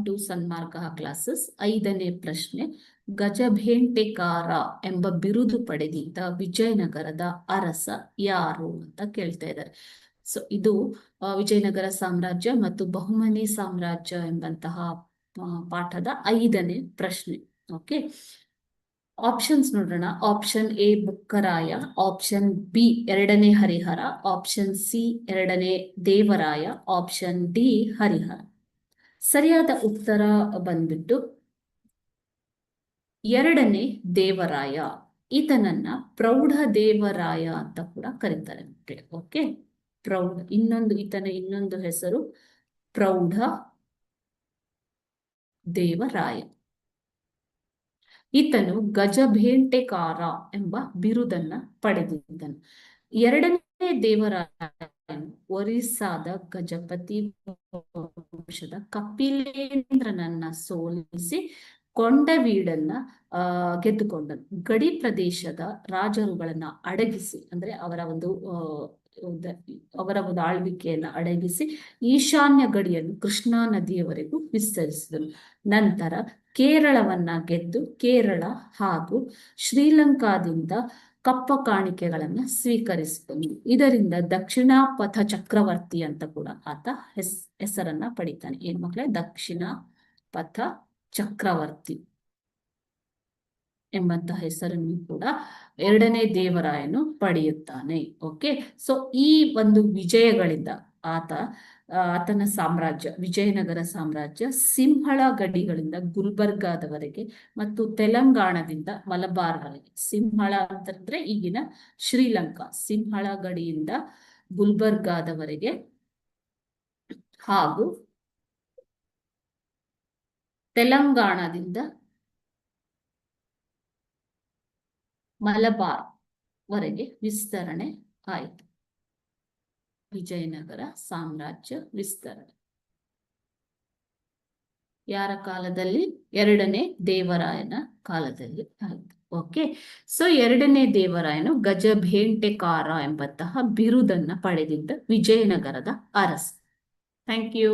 To Sanmarga classes. 5ನೇ ಪ್ರಶ್ನೆ, ಗಜಭೇಂಟೆಕಾರ ಎಂಬ ಬಿರುದು ಪಡೆದಿದ್ದ ವಿಜಯನಗರದ ಅರಸ ಯಾರು ಅಂತ ಕೇಳ್ತಾ ಇದ್ದಾರೆ. ಸೊ ಇದು ವಿಜಯನಗರ ಸಾಮ್ರಾಜ್ಯ ಮತ್ತು ಬಹುಮನಿ ಸಾಮ್ರಾಜ್ಯ ಎಂಬಂತಹ ಪಾಠದ 5ನೇ ಪ್ರಶ್ನೆ. ಓಕೆ, ಆಪ್ಷನ್ಸ್ ನೋಡೋಣ. Option A Bukkaraya, option B 2ನೇ ಹರಿಹರ, ಆಪ್ಷನ್ ಸಿ 2ನೇ ದೇವರಾಯ, ಆಪ್ಷನ್ ಡಿ ಹರಿಹರ. ಸರಿಯಾದ ಉತ್ತರ ಬಂದ್ಬಿಟ್ಟು 2ನೇ ದೇವರಾಯ. ಈತನನ್ನ ಪ್ರೌಢ ದೇವರಾಯ ಅಂತ ಕೂಡ ಕರೀತಾರೆ. ಓಕೆ, ಪ್ರೌಢ. ಈತನ ಇನ್ನೊಂದು ಹೆಸರು ಪ್ರೌಢ ದೇವರಾಯ. ಈತನು ಗಜಭೇಂಟೆಕಾರ ಎಂಬ ಬಿರುದನ್ನ ಪಡೆದಿದ್ದನು. 2ನೇ ದೇವರಾಯ ಒರಿಸ್ಸಾದ ಗಜಪತಿ ವಂಶದ ಕಪಿಲೇಂದ್ರನನ್ನ ಸೋಲಿಸಿ ಕೊಂಡವೀಡನ್ನ ಗೆದ್ದುಕೊಂಡನು. ಗಡಿ ಪ್ರದೇಶದ ರಾಜರುಗಳನ್ನ ಅಡಗಿಸಿ, ಅಂದ್ರೆ ಅವರ ಒಂದು ಆಳ್ವಿಕೆಯನ್ನ ಅಡಗಿಸಿ ಈಶಾನ್ಯ ಗಡಿಯನ್ನು ಕೃಷ್ಣಾ ನದಿಯವರೆಗೂ ವಿಸ್ತರಿಸಿದನು. ನಂತರ ಕೇರಳವನ್ನ ಗೆದ್ದು ಕೇರಳ ಹಾಗೂ ಶ್ರೀಲಂಕಾದಿಂದ ಕಪ್ಪ ಕಾಣಿಕೆಗಳನ್ನ ಸ್ವೀಕರಿಸಿದನು. ಇದರಿಂದ ದಕ್ಷಿಣ ಪಥ ಚಕ್ರವರ್ತಿ ಅಂತ ಕೂಡ ಆತ ಹೆಸರನ್ನ ಪಡಿತಾನೆ. ಏನ್ ಮಕ್ಕಳೇ? ದಕ್ಷಿಣ ಪಥ ಚಕ್ರವರ್ತಿ ಎಂಬಂತ ಹೆಸರನ್ನು ಕೂಡ 2ನೇ ದೇವರಾಯನು ಪಡೆಯುತ್ತಾನೆ. ಓಕೆ, ಸೊ ಈ ಒಂದು ವಿಜಯಗಳಿಂದ ಆತನ ಸಾಮ್ರಾಜ್ಯ, ವಿಜಯನಗರ ಸಾಮ್ರಾಜ್ಯ, ಸಿಂಹಳ ಗಡಿಗಳಿಂದ ಗುಲ್ಬರ್ಗಾದವರೆಗೆ ಮತ್ತು ತೆಲಂಗಾಣದಿಂದ ಮಲಬಾರ್ವರೆಗೆ. ಸಿಂಹಳ ಅಂತಂದ್ರೆ ಈಗಿನ ಶ್ರೀಲಂಕಾ, ಸಿಂಹಳ ಗಡಿಯಿಂದ ಗುಲ್ಬರ್ಗಾದವರೆಗೆ ಹಾಗೂ ತೆಲಂಗಾಣದಿಂದ ಮಲಬಾರ್ ವರೆಗೆ ವಿಸ್ತರಣೆ ಆಯಿತು. ವಿಜಯನಗರ ಸಾಮ್ರಾಜ್ಯ ವಿಸ್ತರಣೆ ಯಾರ ಕಾಲದಲ್ಲಿ? 2ನೇ ದೇವರಾಯನ ಕಾಲದಲ್ಲಿ ಆಯಿತು. ಓಕೆ, ಸೊ 2ನೇ ದೇವರಾಯನು ಗಜಭೇಂಟೆಕಾರ ಎಂಬಂತಹ ಬಿರುದನ್ನ ಪಡೆದಿದ್ದ ವಿಜಯನಗರದ ಅರಸ. Thank you.